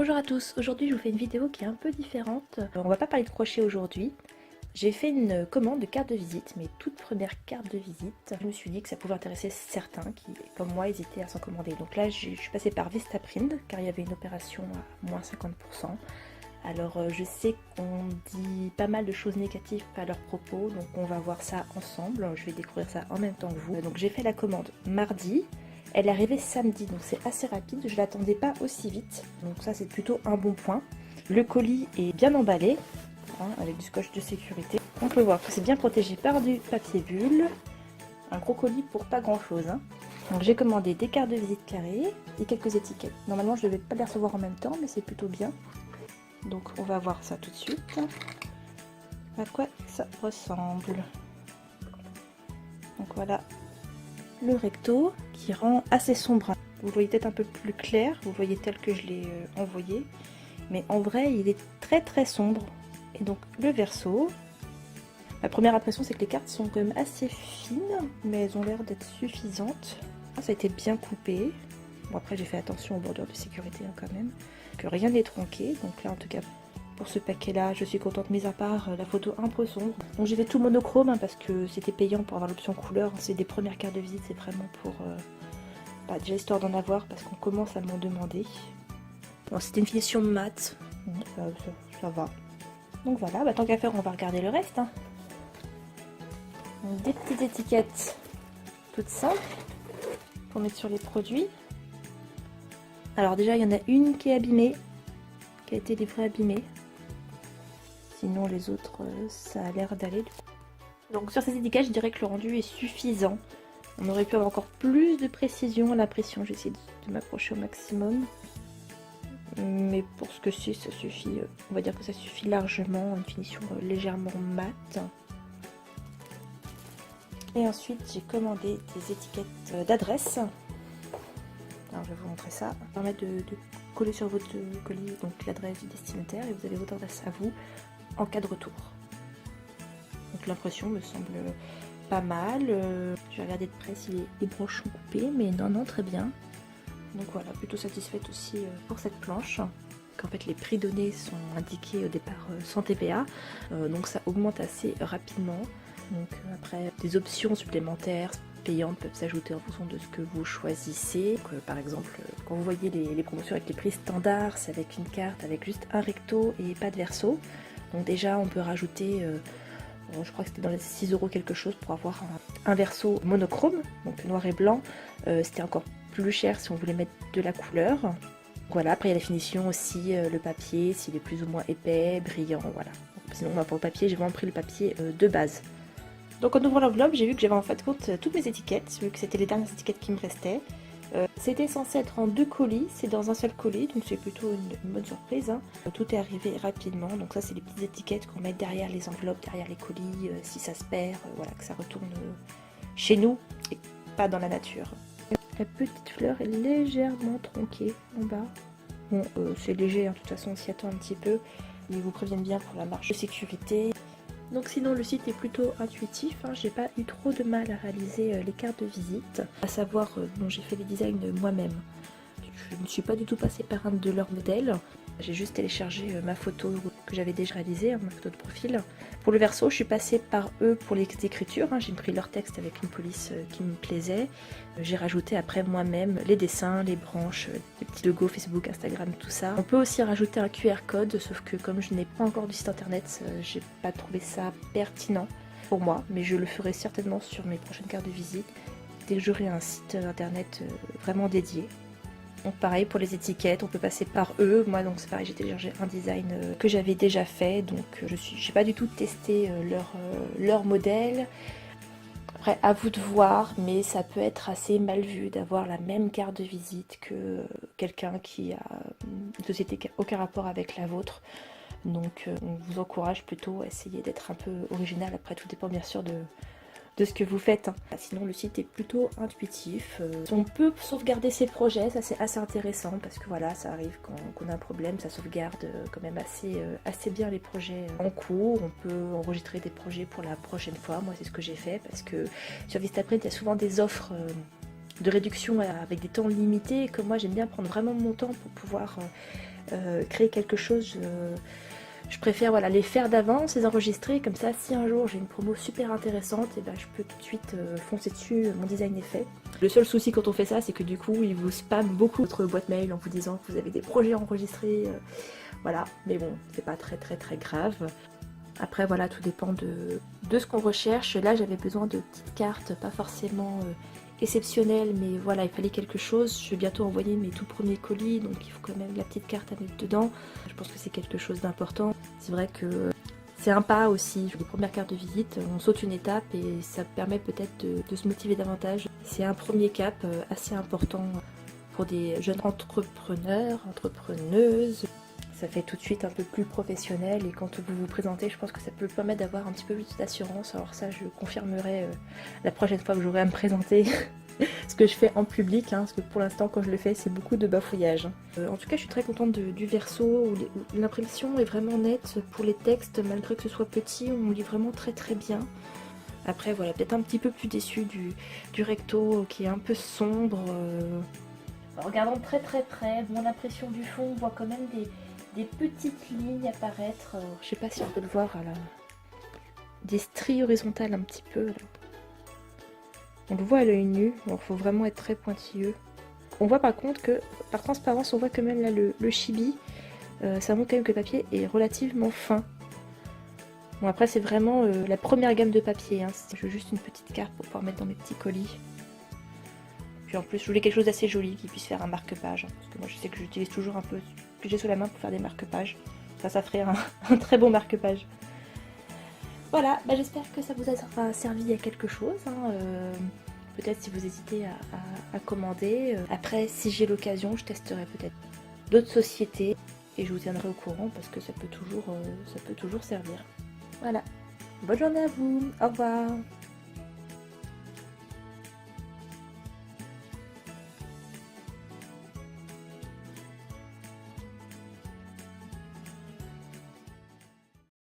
Bonjour à tous, aujourd'hui je vous fais une vidéo qui est un peu différente. On va pas parler de crochet aujourd'hui. J'ai fait une commande de carte de visite, mes toutes premières cartes de visite. Je me suis dit que ça pouvait intéresser certains qui, comme moi, hésitaient à s'en commander. Donc là, je suis passée par Vistaprint car il y avait une opération à moins 50%. Alors je sais qu'on dit pas mal de choses négatives à leur propos, donc on va voir ça ensemble. Je vais découvrir ça en même temps que vous. Donc j'ai fait la commande mardi. Elle est arrivée samedi, donc c'est assez rapide, je ne l'attendais pas aussi vite, donc ça c'est plutôt un bon point. Le colis est bien emballé, hein, avec du scotch de sécurité. On peut voir que c'est bien protégé par du papier bulle, un gros colis pour pas grand chose. Hein. Donc j'ai commandé des cartes de visite carrées et quelques étiquettes. Normalement je ne devais pas les recevoir en même temps, mais c'est plutôt bien. Donc on va voir ça tout de suite. À quoi ça ressemble. Donc voilà le recto qui rend assez sombre. Vous voyez peut-être un peu plus clair, vous voyez tel que je l'ai envoyé, mais en vrai il est très sombre. Et donc le verso, ma première impression c'est que les cartes sont quand même assez fines, mais elles ont l'air d'être suffisantes. Ça a été bien coupé. Bon après j'ai fait attention aux bordures de sécurité hein, quand même, que rien n'est tronqué, donc là en tout cas pour ce paquet là je suis contente, mis à part la photo un peu sombre. Donc j'ai fait tout monochrome hein, parce que c'était payant pour avoir l'option couleur. C'est des premières cartes de visite, c'est vraiment pour déjà histoire d'en avoir parce qu'on commence à m'en demander. Bon, c'était une finition mat, ça va. Donc voilà, bah, tant qu'à faire on va regarder le reste. Hein. Donc, des petites étiquettes toutes simples pour mettre sur les produits. Alors déjà il y en a une qui est abîmée, qui a été livrée abîmée. Sinon les autres ça a l'air d'aller. Donc sur ces étiquettes je dirais que le rendu est suffisant. On aurait pu avoir encore plus de précision à l'impression. J'ai essayé de m'approcher au maximum. Mais pour ce que c'est, ça suffit. On va dire que ça suffit largement. Une finition légèrement mate. Et ensuite j'ai commandé des étiquettes d'adresse. Alors je vais vous montrer ça. Ça permet de coller sur votre colis donc l'adresse du destinataire et vous avez votre adresse à vous en cas de retour. Donc l'impression me semble pas mal. Je vais regarder de près si les broches sont coupées, mais non, très bien. Donc voilà, plutôt satisfaite aussi pour cette planche. En fait les prix donnés sont indiqués au départ sans TVA, donc ça augmente assez rapidement. Donc après des options supplémentaires payantes peuvent s'ajouter en fonction de ce que vous choisissez. Donc, par exemple, quand vous voyez les promotions avec les prix standards, c'est avec une carte avec juste un recto et pas de verso. Donc déjà on peut rajouter, je crois que c'était dans les 6 € quelque chose pour avoir un verso monochrome, donc noir et blanc. C'était encore plus cher si on voulait mettre de la couleur. Voilà, après il y a la finition aussi, le papier, s'il est plus ou moins épais, brillant, voilà. Sinon pour le papier, j'ai vraiment pris le papier de base. Donc en ouvrant l'enveloppe, j'ai vu que j'avais en fait compte toutes mes étiquettes, vu que c'était les dernières étiquettes qui me restaient. C'était censé être en 2 colis, c'est dans un seul colis, donc c'est plutôt une bonne surprise. Hein. Tout est arrivé rapidement, donc ça c'est les petites étiquettes qu'on met derrière les enveloppes, derrière les colis, si ça se perd, voilà, que ça retourne chez nous et pas dans la nature. La petite fleur est légèrement tronquée en bas. Bon, c'est léger, hein, de toute façon on s'y attend un petit peu. Ils vous préviennent bien pour la marche de sécurité. Donc sinon le site est plutôt intuitif, hein. J'ai pas eu trop de mal à réaliser les cartes de visite, à savoir dont j'ai fait les designs moi-même. Je ne suis pas du tout passée par un de leurs modèles, j'ai juste téléchargé ma photo que j'avais déjà réalisée, hein, ma photo de profil. Pour le verso, je suis passée par eux pour les écritures, hein. J'ai pris leur texte avec une police qui me plaisait. J'ai rajouté après moi-même les dessins, les branches, les petits logos Facebook, Instagram, tout ça. On peut aussi rajouter un QR code, sauf que comme je n'ai pas encore du site internet, j'ai pas trouvé ça pertinent pour moi, mais je le ferai certainement sur mes prochaines cartes de visite, dès que j'aurai un site internet vraiment dédié. Donc pareil pour les étiquettes, on peut passer par eux. Moi donc c'est pareil, j'ai téléchargé un design que j'avais déjà fait, donc j'ai pas du tout testé leur modèle. Après à vous de voir, mais ça peut être assez mal vu d'avoir la même carte de visite que quelqu'un qui a une société qui n'a aucun rapport avec la vôtre. Donc on vous encourage plutôt à essayer d'être un peu original. Après tout dépend bien sûr de ce que vous faites. Hein. Sinon le site est plutôt intuitif. On peut sauvegarder ses projets, ça c'est assez intéressant parce que voilà, ça arrive quand on a un problème, ça sauvegarde quand même assez bien les projets en cours. On peut enregistrer des projets pour la prochaine fois. Moi c'est ce que j'ai fait parce que sur Vistaprint il y a souvent des offres de réduction avec des temps limités et que moi j'aime bien prendre vraiment mon temps pour pouvoir créer quelque chose, je préfère voilà, les faire d'avance, les enregistrer, comme ça si un jour j'ai une promo super intéressante, et ben, je peux tout de suite foncer dessus, mon design est fait. Le seul souci quand on fait ça, c'est que du coup il vous spamme beaucoup votre boîte mail en vous disant que vous avez des projets enregistrés, voilà, mais bon, c'est pas très grave. Après voilà, tout dépend de ce qu'on recherche. Là j'avais besoin de petites cartes, pas forcément exceptionnelles, mais voilà, il fallait quelque chose. Je vais bientôt envoyer mes tout premiers colis, donc il faut quand même la petite carte à mettre dedans. Je pense que c'est quelque chose d'important. C'est vrai que c'est un pas aussi, les premières cartes de visite, on saute une étape et ça permet peut-être de se motiver davantage. C'est un premier cap assez important pour des jeunes entrepreneurs, entrepreneuses. Ça fait tout de suite un peu plus professionnel et quand vous vous présentez, je pense que ça peut permettre d'avoir un petit peu plus d'assurance. Alors ça, je confirmerai la prochaine fois que j'aurai à me présenter ce que je fais en public, hein, parce que pour l'instant, quand je le fais, c'est beaucoup de bafouillage. En tout cas, je suis très contente du verso, où l'impression est vraiment nette pour les textes, malgré que ce soit petit, on lit vraiment très bien. Après, voilà, peut-être un petit peu plus déçue du recto, qui est un peu sombre. En regardant très près, bon, l'impression du fond, on voit quand même des petites lignes apparaître. Je sais pas si on peut le voir là. Des stries horizontales un petit peu. Là. On le voit à l'œil nu, donc il faut vraiment être très pointilleux. On voit par contre que, par transparence, on voit quand même là le chibi. Ça montre quand même que le papier est relativement fin. Bon après c'est vraiment la première gamme de papier. Hein. Je veux juste une petite carte pour pouvoir mettre dans mes petits colis. Puis en plus je voulais quelque chose d'assez joli qui puisse faire un marque-page. Hein, parce que moi je sais que j'utilise toujours un peu ce que j'ai sous la main pour faire des marque-pages. Ça ferait un très bon marque-page. Voilà, bah j'espère que ça vous a servi à quelque chose. Hein, peut-être si vous hésitez à commander. Après, si j'ai l'occasion, je testerai peut-être d'autres sociétés et je vous tiendrai au courant parce que ça peut toujours servir. Voilà, bonne journée à vous, au revoir.